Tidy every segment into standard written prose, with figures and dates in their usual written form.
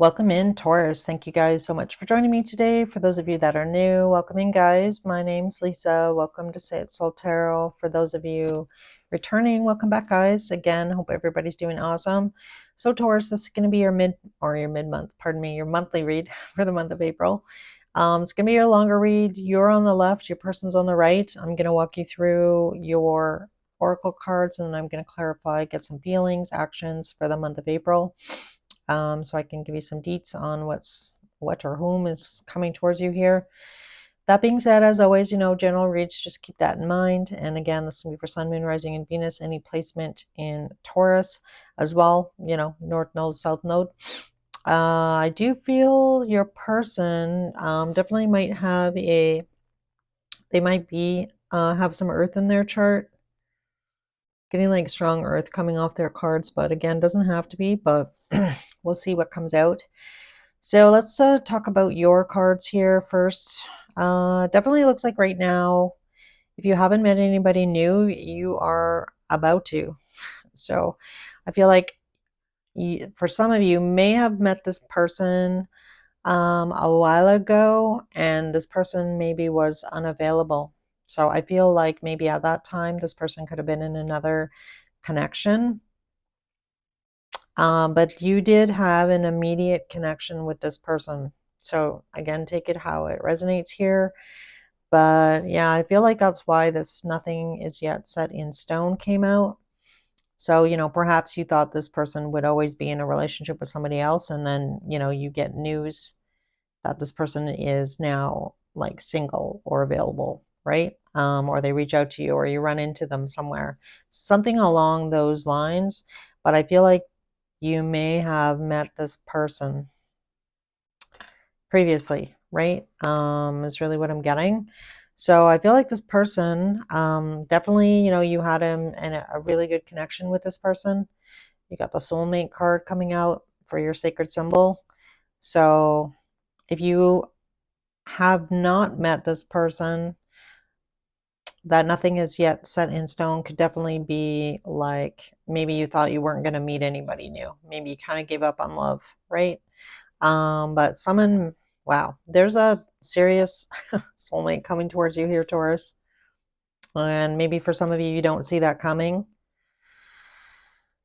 Welcome in, Taurus. Thank you guys so much for joining me today. For those of you that are new, welcome in, guys. My name's Lisa. Welcome to Say It Soul Tarot. For those of you returning, welcome back, guys. Again, hope everybody's doing awesome. So, Taurus, this is going to be your mid-month, pardon me, your monthly read for the month of April. It's going to be your longer read. You're on the left, your person's on the right. I'm going to walk you through your oracle cards, and then I'm going to clarify, get some feelings, actions for the month of April. So I can give you some deets on what or whom is coming towards you here. That being said, as always, general reads, just keep that in mind. And again, this will be for Sun, Moon, Rising, and Venus, any placement in Taurus as well, North Node, South Node. I do feel your person definitely might have have some earth in their chart. Getting like strong earth coming off their cards, but again, doesn't have to be, but we'll see what comes out. So let's talk about your cards here first. Definitely looks like right now, if you haven't met anybody new, you are about to. So I feel like for some of you may have met this person a while ago, and this person maybe was unavailable. So I feel like maybe at that time, this person could have been in another connection. But you did have an immediate connection with this person. So again, take it how it resonates here. But yeah, I feel like that's why this nothing is yet set in stone came out. So, perhaps you thought this person would always be in a relationship with somebody else, and then, you get news that this person is now like single or available, right? Or they reach out to you, or you run into them somewhere, something along those lines. But I feel like you may have met this person previously, right? Is really what I'm getting. So I feel like this person, definitely, you had a really good connection with this person. You got the soulmate card coming out for your sacred symbol. So if you have not met this person, that nothing is yet set in stone could definitely be like maybe you thought you weren't going to meet anybody new. Maybe you kind of gave up on love, right? But someone, wow, there's a serious soulmate coming towards you here, Taurus. And maybe for some of you, you don't see that coming.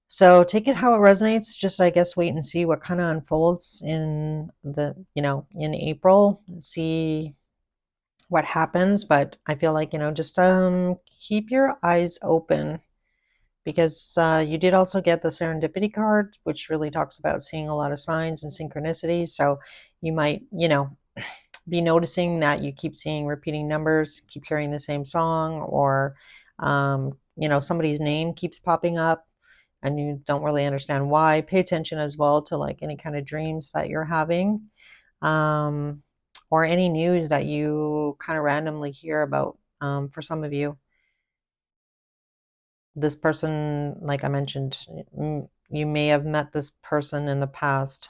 So take it how it resonates. Just, I guess, wait and see what kind of unfolds in in April. See what happens. But I feel like, just keep your eyes open, because you did also get the serendipity card, which really talks about seeing a lot of signs and synchronicity. So you might, be noticing that you keep seeing repeating numbers, keep hearing the same song, or, somebody's name keeps popping up and you don't really understand why. Pay attention as well to like any kind of dreams that you're having, um, or any news that you kind of randomly hear about. For some of you, this person, like I mentioned, you may have met this person in the past.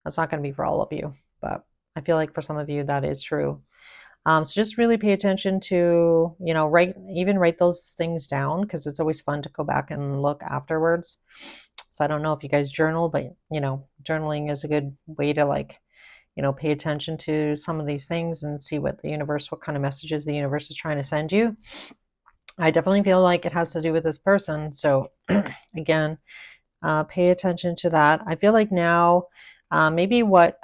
That's not going to be for all of you, but I feel like for some of you that is true. So just really pay attention to, write those things down, because it's always fun to go back and look afterwards. So I don't know if you guys journal, but journaling is a good way to like, pay attention to some of these things and see what kind of messages the universe is trying to send you. I definitely feel like it has to do with this person. So again, pay attention to that. I feel like now, maybe what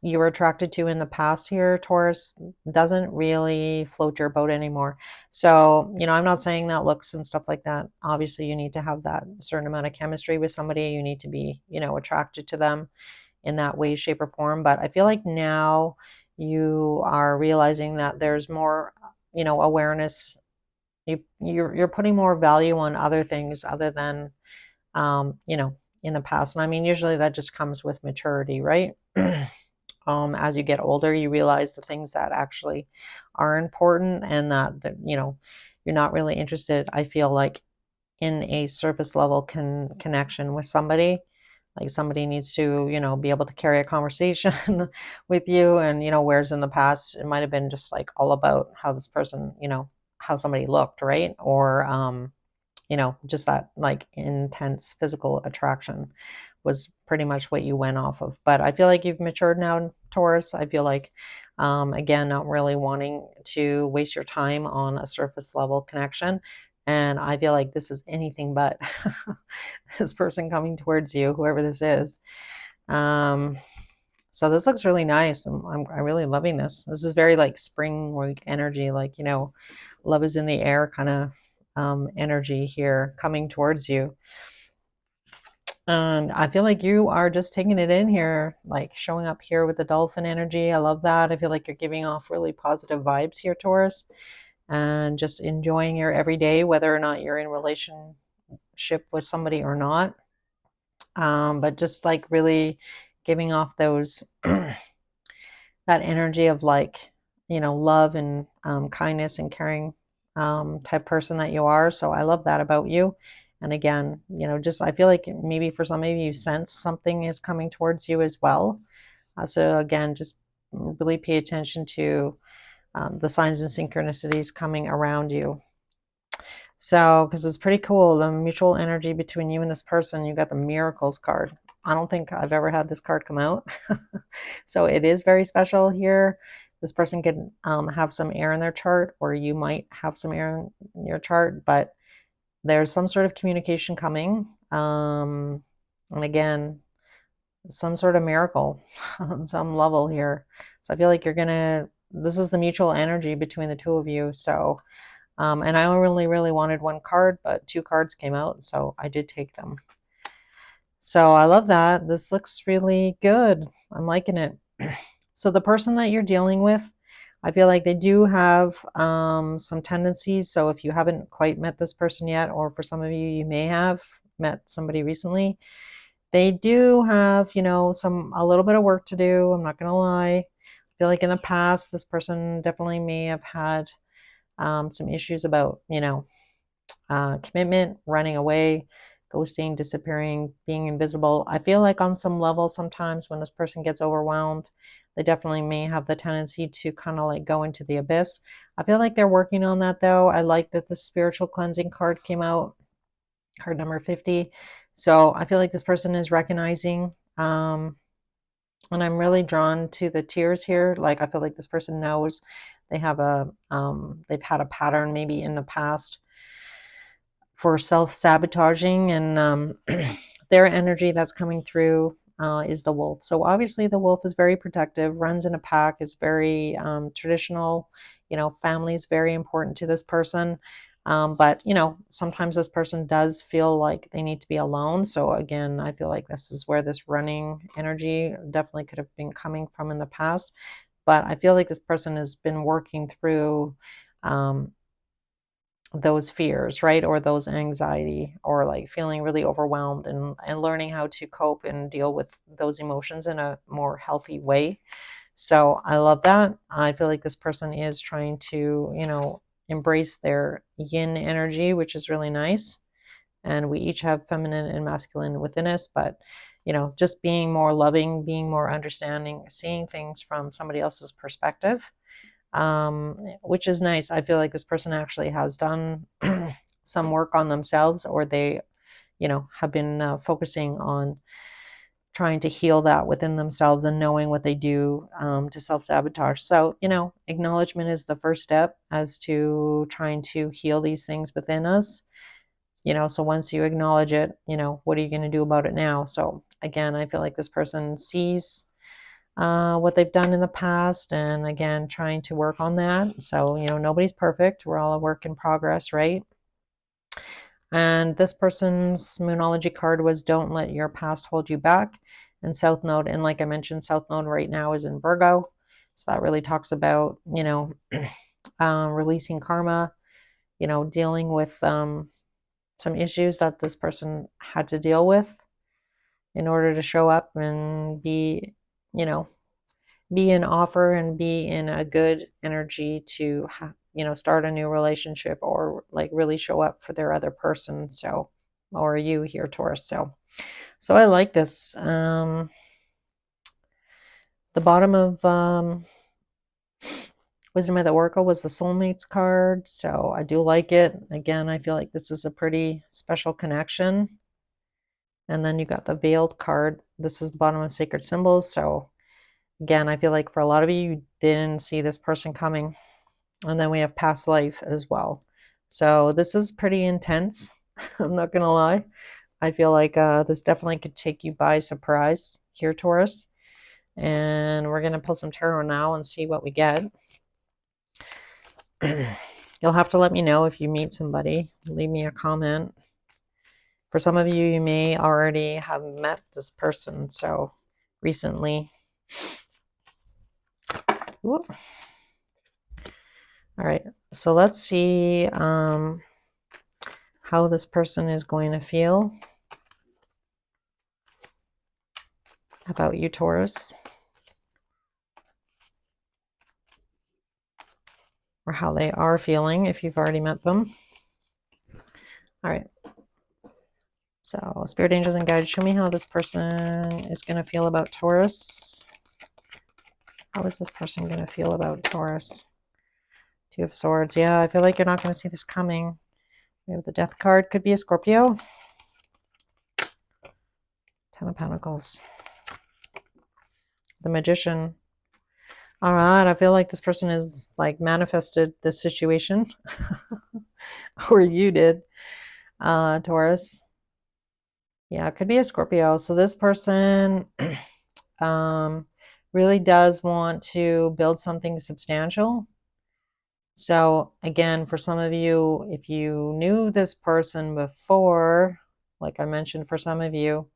you were attracted to in the past here, Taurus, doesn't really float your boat anymore. So, I'm not saying that looks and stuff like that. Obviously, you need to have that certain amount of chemistry with somebody. You need to be, attracted to them in that way, shape, or form. But I feel like now you are realizing that there's more, awareness. You're putting more value on other things other than, in the past. And I mean, usually that just comes with maturity, right? As you get older, you realize the things that actually are important, and that you're not really interested, I feel like, in a surface level connection with somebody. Like somebody needs to, be able to carry a conversation with you. And, whereas in the past, it might have been just like all about how this person, how somebody looked, right? Or, just that like intense physical attraction. was pretty much what you went off of. But I feel like you've matured now, Taurus. I feel like, again, not really wanting to waste your time on a surface level connection. And I feel like this is anything but this person coming towards you, whoever this is. So this looks really nice. I'm really loving this. This is very like spring like energy, like, love is in the air kind of energy here coming towards you. And I feel like you are just taking it in here, like showing up here with the dolphin energy. I love that. I feel like you're giving off really positive vibes here, Taurus, and just enjoying your everyday, whether or not you're in relationship with somebody or not. But just like really giving off those that energy of like, love and kindness and caring type person that you are. So I love that about you. And again, just I feel like maybe for some of you, sense something is coming towards you as well. So again, just really pay attention to the signs and synchronicities coming around you. So, because it's pretty cool, the mutual energy between you and this person, you got the miracles card. I don't think I've ever had this card come out. So it is very special here. This person could have some air in their chart, or you might have some air in your chart, but there's some sort of communication coming. And again, some sort of miracle on some level here. So I feel like this is the mutual energy between the two of you. So, and I only really wanted one card, but two cards came out, so I did take them. So I love that. This looks really good. I'm liking it. So the person that you're dealing with, I feel like they do have some tendencies. So if you haven't quite met this person yet, or for some of you, you may have met somebody recently, they do have, a little bit of work to do. I'm not going to lie. I feel like in the past, this person definitely may have had some issues about, commitment, running away, ghosting, disappearing, being invisible. I feel like on some level, sometimes when this person gets overwhelmed, they definitely may have the tendency to kind of like go into the abyss. I feel like they're working on that though. I like that the spiritual cleansing card came out, card number 50. So I feel like this person is recognizing, and I'm really drawn to the tears here. Like I feel like this person knows they've had a pattern maybe in the past for self-sabotaging, and their energy that's coming through is the wolf. So obviously the wolf is very protective, runs in a pack, is very traditional. Family is very important to this person. But sometimes this person does feel like they need to be alone. So again, I feel like this is where this running energy definitely could have been coming from in the past. But I feel like this person has been working through those fears, right? Or those anxiety, or like feeling really overwhelmed, and learning how to cope and deal with those emotions in a more healthy way. So I love that. I feel like this person is trying to, embrace their yin energy, which is really nice. And we each have feminine and masculine within us, but just being more loving, being more understanding, seeing things from somebody else's perspective, which is nice. I feel like this person actually has done some work on themselves, or they, have been focusing on trying to heal that within themselves and knowing what they do to self-sabotage. So, acknowledgement is the first step as to trying to heal these things within us. So once you acknowledge it, what are you going to do about it now? So again, I feel like this person sees what they've done in the past, and again, trying to work on that. So, nobody's perfect. We're all a work in progress, right? And this person's Moonology card was Don't Let Your Past Hold You Back. And South Node, and like I mentioned, South Node right now is in Virgo. So that really talks about, releasing karma, dealing with some issues that this person had to deal with in order to show up and be, be an offer and be in a good energy to start a new relationship, or like really show up for their other person. So, or you here, Taurus. So I like this. The bottom of Wisdom of the Oracle was the Soulmates card, so I do like it. Again, I feel like this is a pretty special connection. And then you got the veiled card. This is the bottom of sacred symbols. So again, I feel like for a lot of you, you didn't see this person coming. And then we have past life as well. So this is pretty intense. I'm not going to lie. I feel like this definitely could take you by surprise here, Taurus. And we're going to pull some tarot now and see what we get. You'll have to let me know if you meet somebody. Leave me a comment. For some of you, you may already have met this person, so recently. Ooh. All right, so let's see how this person is going to feel about you, Taurus. Or how they are feeling if you've already met them. All right. So, spirit angels and guides, show me how this person is going to feel about Taurus. How is this person going to feel about Taurus? Two of Swords. Yeah, I feel like you're not going to see this coming. We have the Death card. Could be a Scorpio. Ten of Pentacles. The Magician. All right, I feel like this person is like manifested this situation. Or you did, Taurus. Yeah, it could be a Scorpio. So this person really does want to build something substantial. So again, for some of you, if you knew this person before, like I mentioned for some of you,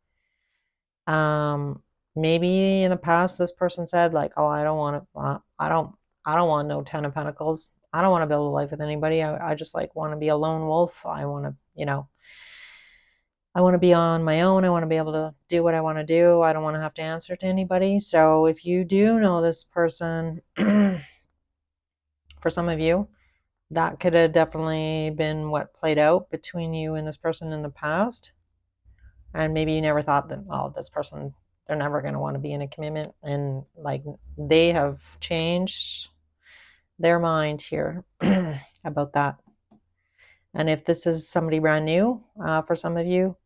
maybe in the past this person said like, oh, I don't want to, I don't want no Ten of Pentacles. I don't want to build a life with anybody. I just like want to be a lone wolf. I want to, I want to be on my own. I want to be able to do what I want to do. I don't want to have to answer to anybody. So if you do know this person, for some of you, that could have definitely been what played out between you and this person in the past. And maybe you never thought that, oh, this person, they're never going to want to be in a commitment. And like they have changed their mind here about that. And if this is somebody brand new for some of you,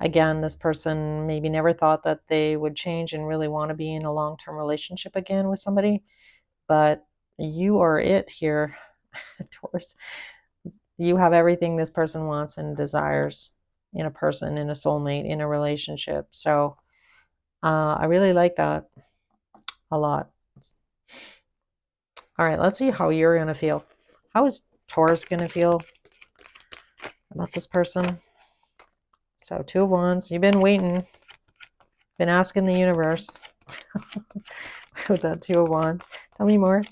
again, this person maybe never thought that they would change and really want to be in a long-term relationship again with somebody. But you are it here, Taurus. You have everything this person wants and desires in a person, in a soulmate, in a relationship. So I really like that a lot. All right, let's see how you're going to feel. How is Taurus going to feel about this person? So Two of Wands. You've been waiting, been asking the universe with that Two of Wands. Tell me more.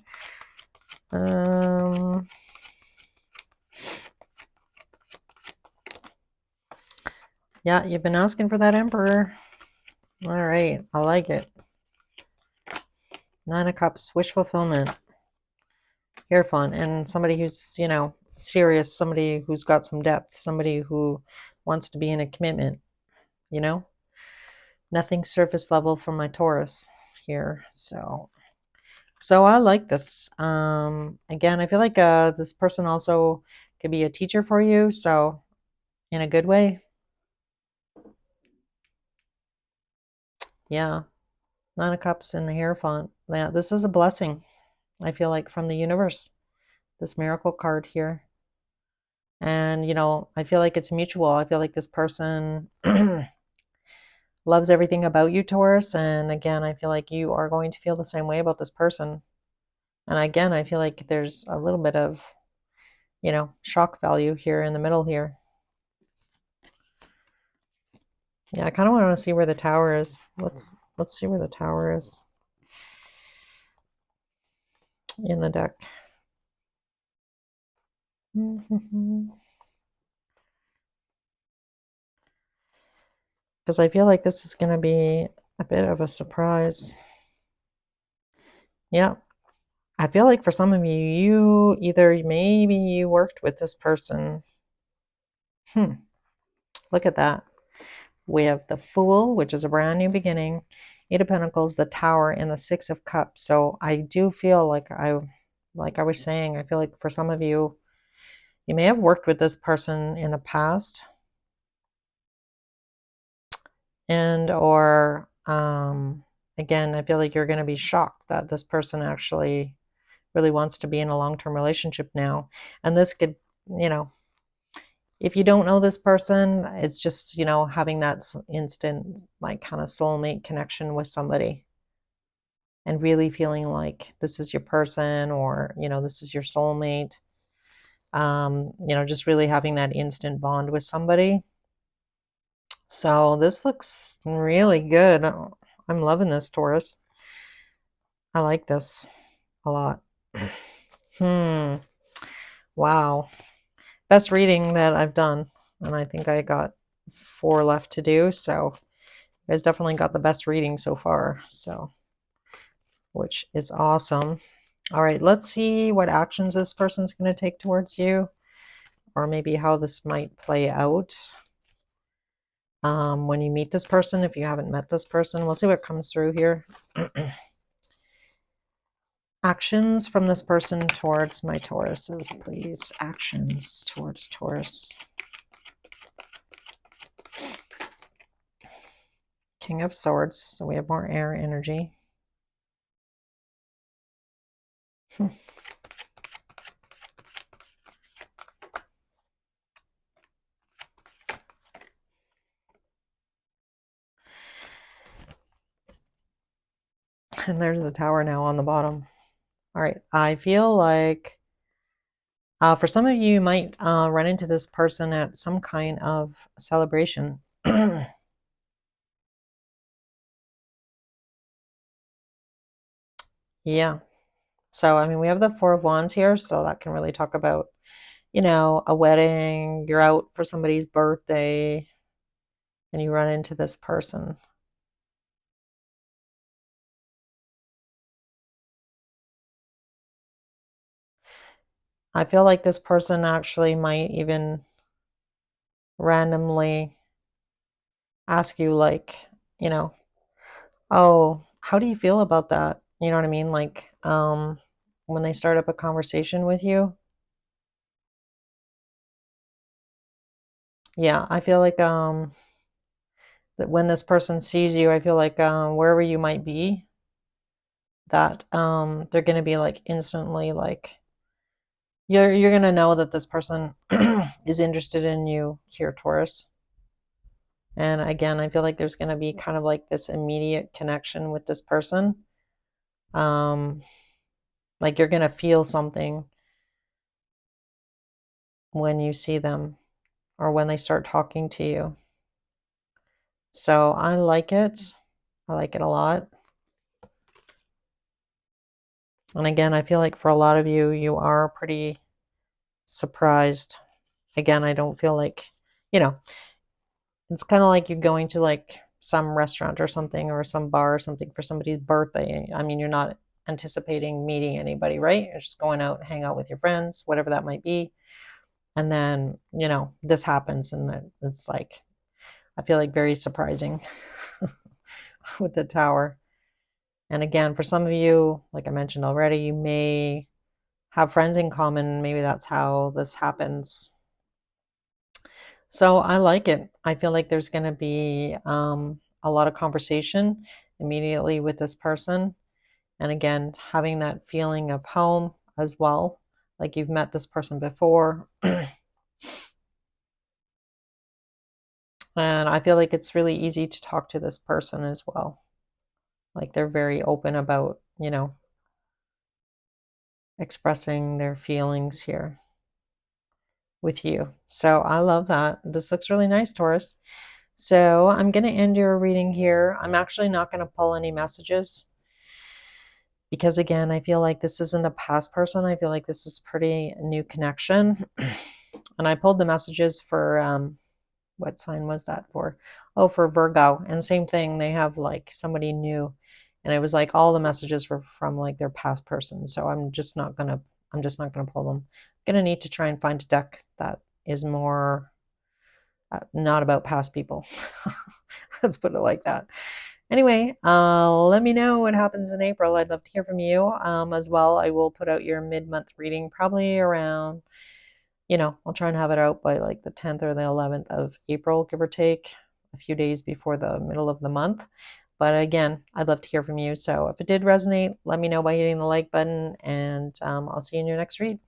Yeah, you've been asking for that Emperor. All right, I like it. Nine of Cups, wish fulfillment. Hierophant, and somebody who's, serious, somebody who's got some depth, somebody who wants to be in a commitment, Nothing surface level for my Taurus here. So I like this. Again, I feel like this person also could be a teacher for you, so in a good way. Yeah. Nine of Cups in the Hierophant. Yeah, this is a blessing, I feel like, from the universe. This miracle card here. And, I feel like it's mutual. I feel like this person loves everything about you, Taurus. And again, I feel like you are going to feel the same way about this person. And again, I feel like there's a little bit of, shock value here in the middle here. Yeah, I kind of want to see where the Tower is. Let's see where the Tower is in the deck. Because I feel like this is going to be a bit of a surprise. Yeah. I feel like for some of you, maybe you worked with this person. Look at that. We have the Fool, which is a brand new beginning, Eight of Pentacles, the Tower, and the Six of Cups. So I do feel like I was saying, I feel like for some of you, you may have worked with this person in the past. And or again, I feel like you're going to be shocked that this person actually really wants to be in a long-term relationship now. And this could, you know, if you don't know this person, it's just, having that instant, like, kind of soulmate connection with somebody and really feeling like this is your person, or, this is your soulmate. Just really having that instant bond with somebody. So this looks really good. I'm loving this, Taurus. I like this a lot. Hmm. Wow. Best reading that I've done. And I think I got 4 left to do. So you guys definitely got the best reading so far. So, which is awesome. All right, let's see what actions this person's going to take towards you, or maybe how this might play out when you meet this person. If you haven't met this person, we'll see what comes through here. Actions from this person towards my Tauruses, please. Actions towards Taurus. King of Swords, so we have more air energy. And there's the Tower now on the bottom. All right, I feel like for some of you, you might run into this person at some kind of celebration. Yeah. So, I mean, we have the Four of Wands here, so that can really talk about, a wedding, you're out for somebody's birthday, and you run into this person. I feel like this person actually might even randomly ask you, like, you know, oh, how do you feel about that? You know what I mean? Like, when they start up a conversation with you. Yeah, I feel like that when this person sees you, I feel like wherever you might be, that they're gonna be like instantly like you're gonna know that this person is interested in you here, Taurus. And again, I feel like there's gonna be kind of like this immediate connection with this person. Um, like you're gonna feel something when you see them or when they start talking to you. So I like it. I like it a lot. And again, I feel like for a lot of you, you are pretty surprised. Again, I don't feel like, you know, it's kind of like you're going to like some restaurant or something, or some bar or something for somebody's birthday. I mean, you're not anticipating meeting anybody, right? You're just going out and hang out with your friends, whatever that might be. And then, this happens, and it's like, I feel like very surprising with the Tower. And again, for some of you, like I mentioned already, you may have friends in common. Maybe that's how this happens. So I like it. I feel like there's going to be a lot of conversation immediately with this person. And again, having that feeling of home as well, like you've met this person before. And I feel like it's really easy to talk to this person as well. Like they're very open about, expressing their feelings here with you. So I love that. This looks really nice, Taurus. So I'm going to end your reading here. I'm actually not going to pull any messages because, again, I feel like this isn't a past person. I feel like this is pretty new connection. And I pulled the messages for, what sign was that for? Oh, for Virgo. And same thing, they have like somebody new. And it was like all the messages were from like their past person. So I'm just not gonna pull them. I'm gonna need to try and find a deck that is more not about past people. Let's put it like that. Anyway, let me know what happens in April. I'd love to hear from you as well. I will put out your mid-month reading probably around, I'll try and have it out by like the 10th or the 11th of April, give or take. a few days before the middle of the month. But again, I'd love to hear from you. So if it did resonate, let me know by hitting the like button, and I'll see you in your next read.